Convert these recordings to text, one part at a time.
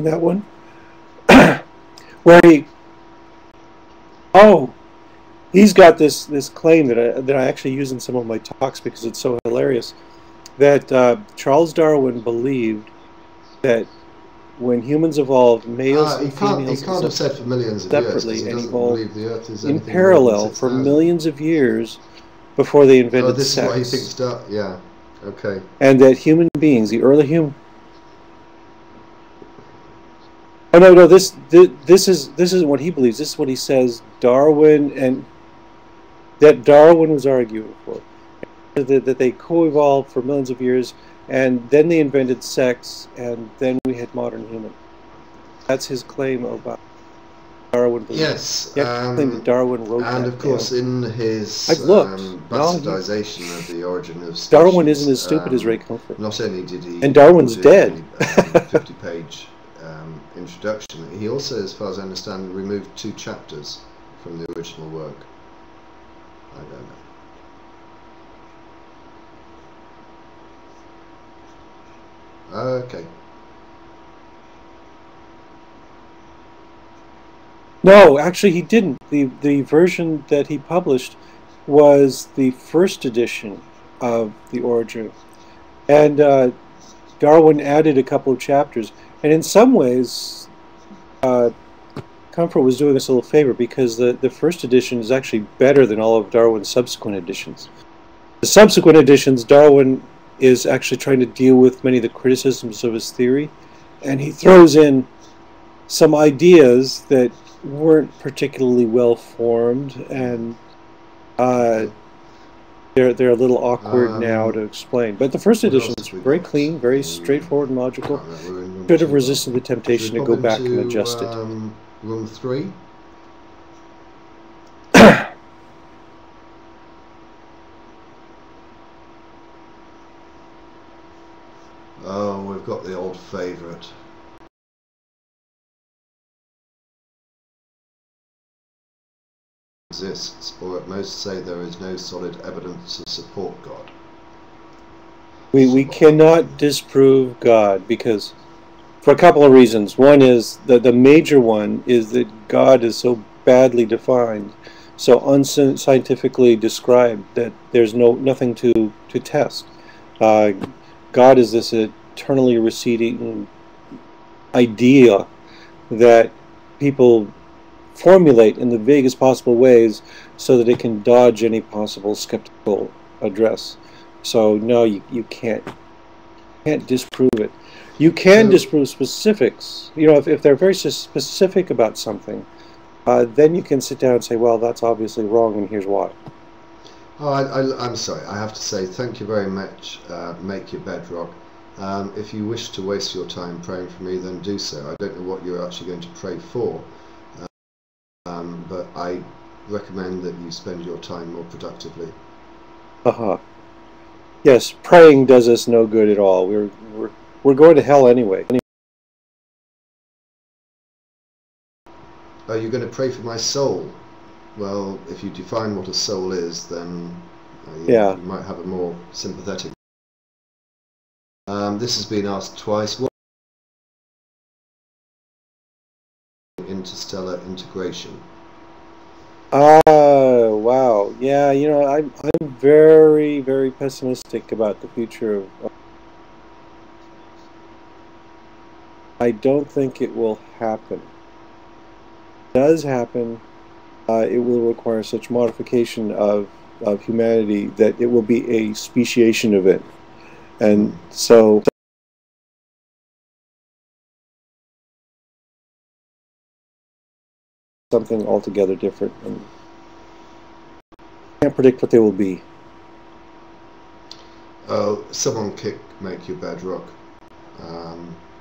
that one, where he's got this claim that I actually use in some of my talks because it's so hilarious, that Charles Darwin believed that when humans evolved, males and females he can't have said for millions of separately years, and he evolved the Earth is in parallel for millions of years before they invented this sex. is what he thinks. Yeah, okay. And that human beings, the early human. Oh no, this isn't what he believes. This is what he says. Darwin was arguing for, that they co-evolved for millions of years, and then they invented sex, and then we had modern humans. That's his claim about Darwin. Yes, that Darwin wrote and that of course down. in his bastardization of the origin of species, Darwin isn't as stupid as Ray Comfort. Not only did he, and Darwin's dead. 50-page introduction, he also, as far as I understand, removed 2 chapters from the original work. I don't know. Okay. No, actually he didn't. The version that he published was the first edition of The Origin. And Darwin added a couple of chapters. And in some ways, Comfort was doing us a little favor, because the first edition is actually better than all of Darwin's subsequent editions. The subsequent editions, Darwin is actually trying to deal with many of the criticisms of his theory, and he throws in some ideas that weren't particularly well formed, and they're a little awkward now to explain. But the first edition is very clean, very straightforward and logical. Should have resisted the temptation to go back and adjust it. Room 3. Oh, we've got the old favourite. Exists, or at most say there is no solid evidence to support God. We cannot disprove God, because for a couple of reasons. One is that the major one is that God is so badly defined, so unscientifically described, that there's nothing to test. God is this eternally receding idea that people formulate in the vaguest possible ways so that it can dodge any possible skeptical address. So no, you can't disprove it. You can disprove specifics. You know, if they're very specific about something, then you can sit down and say, well, that's obviously wrong, and here's why. Oh, I'm sorry. I have to say thank you very much. Make your bedrock. If you wish to waste your time praying for me, then do so. I don't know what you're actually going to pray for, but I recommend that you spend your time more productively. Yes, praying does us no good at all. We're going to hell anyway. Oh, you're going to pray for my soul? Well, if you define what a soul is, then you might have a more sympathetic. This has been asked twice. What interstellar integration? Wow. Yeah, you know, I'm very, very pessimistic about the future of. I don't think it will happen. If it does happen, it will require such modification of humanity that it will be a speciation event. And so something altogether different, and can't predict what they will be. Oh, someone make your bedrock,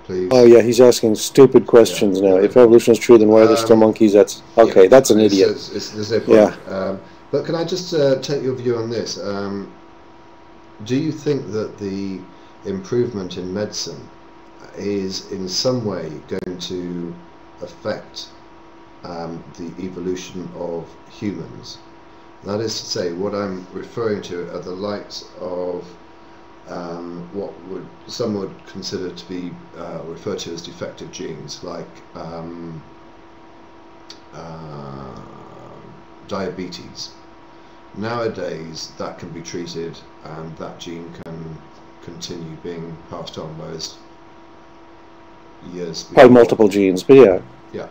please. Oh yeah, he's asking stupid questions now. If evolution is true, then why are there still monkeys? That's okay. That's an idiot. There's no point. Yeah. But can I just take your view on this? Do you think that the improvement in medicine is in some way going to affect the evolution of humans? That is to say, what I'm referring to are the likes of what some would consider to be referred to as defective genes, like diabetes. Nowadays that can be treated and that gene can continue being passed on, whereas years Probably multiple genes, but yeah. Yeah.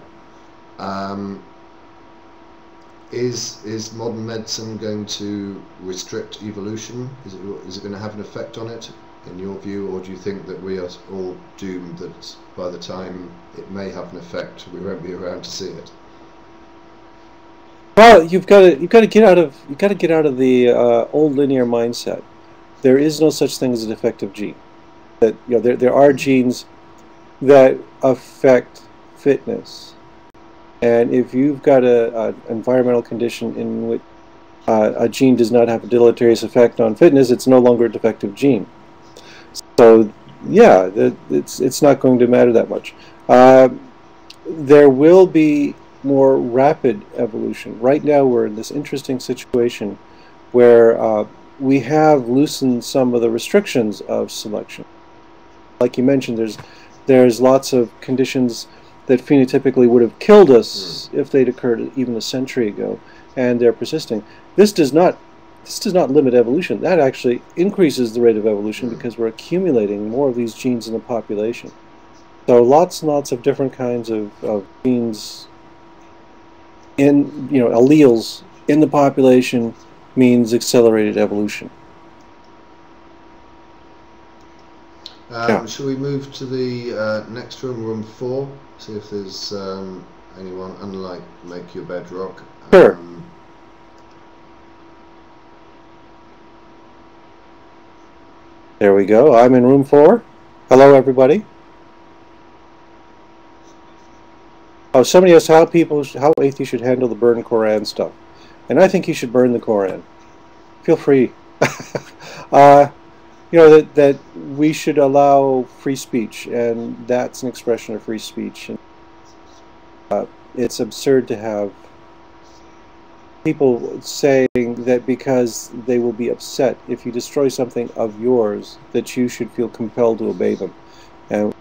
Is modern medicine going to restrict evolution? Is it going to have an effect on it, in your view, or do you think that we are all doomed that by the time it may have an effect, we won't be around to see it? Well, you've got to get out of the old linear mindset. There is no such thing as a defective gene. That there are genes that affect fitness, and if you've got an environmental condition in which a gene does not have a deleterious effect on fitness, it's no longer a defective gene. So yeah, it's not going to matter that much. There will be more rapid evolution. Right now we're in this interesting situation where we have loosened some of the restrictions of selection. Like you mentioned, there's lots of conditions that phenotypically would have killed us if they'd occurred even a century ago, and they're persisting. This does not limit evolution. That actually increases the rate of evolution because we're accumulating more of these genes in the population. So lots and lots of different kinds of genes in, alleles in the population means accelerated evolution. Shall we move to the next room, room 4? See if there's anyone, unlike Make Your Bed Rock. Sure. There we go. I'm in room 4. Hello, everybody. Oh, somebody asked how atheists should handle the burn Koran stuff, and I think you should burn the Koran. Feel free. That we should allow free speech, and that's an expression of free speech. And it's absurd to have people saying that because they will be upset if you destroy something of yours, that you should feel compelled to obey them. And it's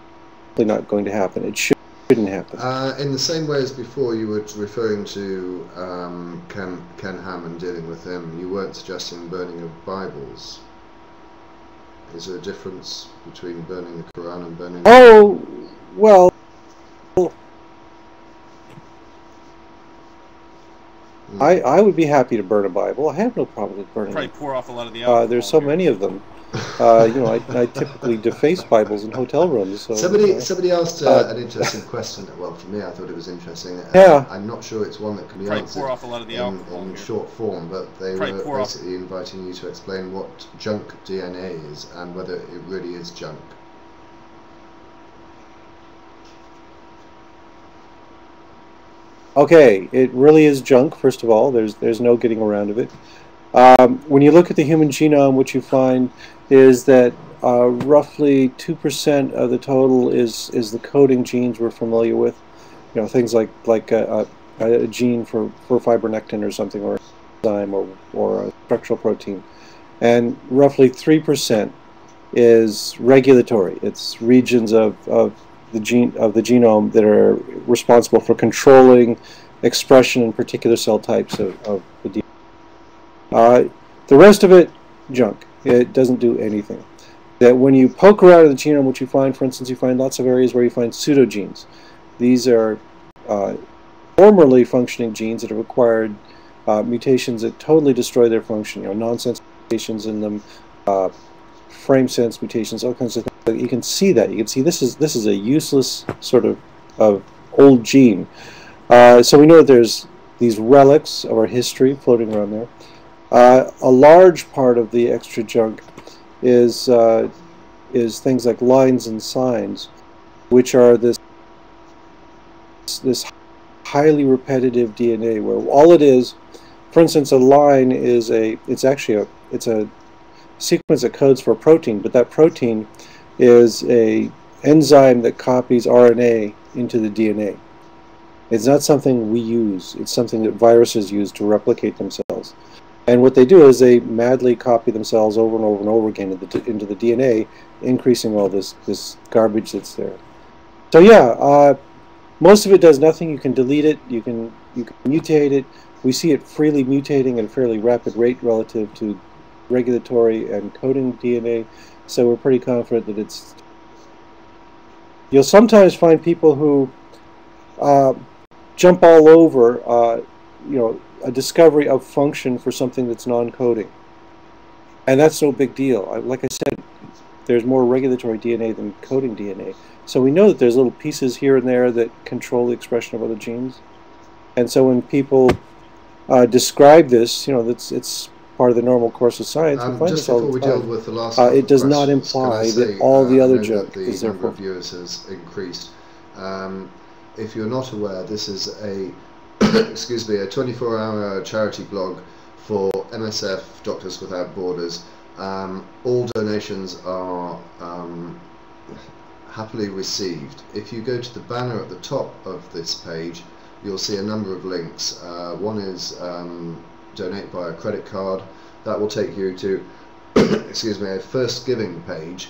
simply not going to happen. It shouldn't happen. In the same way as before you were referring to Ken Ham dealing with him, you weren't suggesting burning of Bibles. Is there a difference between burning the Quran and burning... Oh, well... I would be happy to burn a Bible. I have no problem with burning Probably pour off a lot of the alcohol. There's so many of them. I typically deface Bibles in hotel rooms. So, somebody asked an interesting question. Well, for me, I thought it was interesting. Yeah. I'm not sure it's one that can be Probably answered pour off a lot of the alcohol in short form, but they Probably were basically inviting you to explain what junk DNA is and whether it really is junk. Okay, it really is junk, first of all. There's no getting around of it. When you look at the human genome, what you find is that roughly 2% of the total is the coding genes we're familiar with. Things like a gene for fibronectin or something, or an enzyme or a structural protein. And roughly 3% is regulatory. It's regions of the genome that are responsible for controlling expression in particular cell types of the DNA. The rest of it, junk. It doesn't do anything. That when you poke around in the genome, what you find, for instance, you find lots of areas where you find pseudogenes. These are formerly functioning genes that have acquired mutations that totally destroy their function. Nonsense mutations in them, frame sense mutations, all kinds of things. You can see that. You can see this is a useless sort of old gene. So we know that there's these relics of our history floating around there. A large part of the extra junk is things like lines and signs, which are this highly repetitive DNA, where all it is, for instance, a line is it's a sequence that codes for a protein, but that protein is a enzyme that copies RNA into the DNA. It's not something we use. It's something that viruses use to replicate themselves. And what they do is they madly copy themselves over and over and over again into the DNA, increasing all this garbage that's there. So yeah, most of it does nothing. You can delete it. You can mutate it. We see it freely mutating at a fairly rapid rate relative to regulatory and coding DNA. So we're pretty confident that it's. You'll sometimes find people who jump all over, a discovery of function for something that's non-coding. And that's no big deal. Like I said, there's more regulatory DNA than coding DNA. So we know that there's little pieces here and there that control the expression of other genes. And so when people describe this, it's part of the normal course of science. We find just this all before the we time. deal with the last It does not imply that all the other junk is the there number for. of viewers has increased. If you're not aware, this is a excuse me, a 24-hour charity blog for MSF Doctors Without Borders. All donations are happily received. If you go to the banner at the top of this page, you'll see a number of links. One is donate by a credit card. That will take you to excuse me, a first giving page,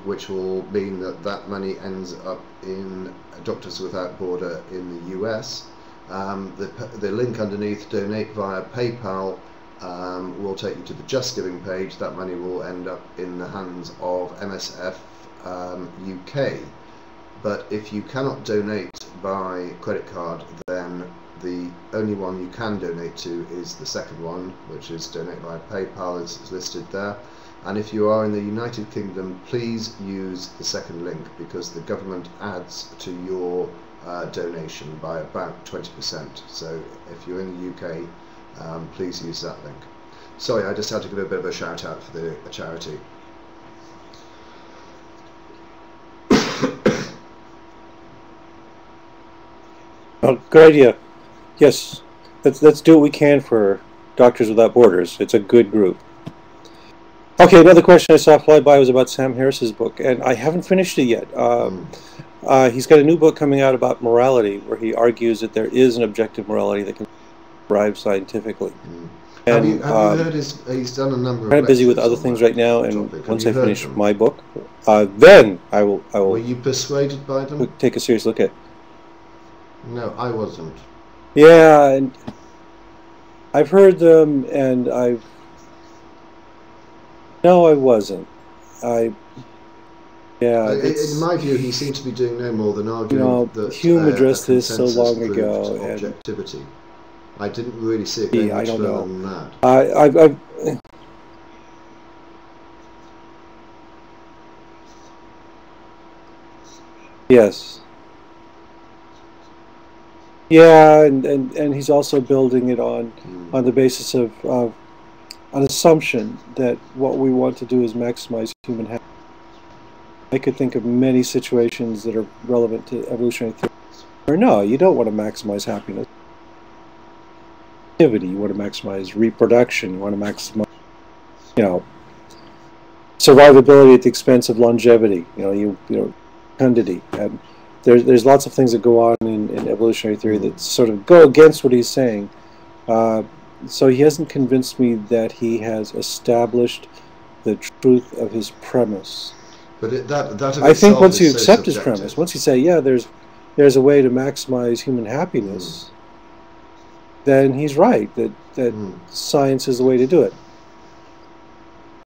which will mean that money ends up in Doctors Without Border in the US. The link underneath, donate via PayPal, will take you to the Just Giving page. That money will end up in the hands of MSF UK. But if you cannot donate by credit card, then the only one you can donate to is the second one, which is donate via PayPal, as listed there. And if you are in the United Kingdom, please use the second link, because the government adds to your donation by about 20%. So if you're in the UK, please use that link. Sorry, I just had to give a bit of a shout out for the charity. Oh, good idea. Yes, let's do what we can for Doctors Without Borders. It's a good group. Okay, another question I saw fly by was about Sam Harris's book, and I haven't finished it yet. He's got a new book coming out about morality, where he argues that there is an objective morality that can be derived scientifically. Have And you heard he's done a number of I'm kind of busy with other lectures things on right now, that and topic. once I Have you finish heard them? my book, then I will Were you persuaded by them? take a serious look at it. No, I wasn't. Yeah, and I've heard them, and no, I wasn't. Yeah. In my view, he seemed to be doing no more than arguing that Hume addressed this so consensus long proved ago, and objectivity. I didn't really see it going I much don't further know. than that. Yes. Yeah, and he's also building it on the basis of an assumption that what we want to do is maximize human happiness. I could think of many situations that are relevant to evolutionary theory. Or no, you don't want to maximize happiness. You want to maximize reproduction. You want to maximize, survivability at the expense of longevity. Fecundity. And there's lots of things that go on in evolutionary theory that sort of go against what he's saying. So he hasn't convinced me that he has established the truth of his premise. But that I think once you accept his premise, once you say, yeah, there's a way to maximize human happiness, then he's right that science is the way to do it.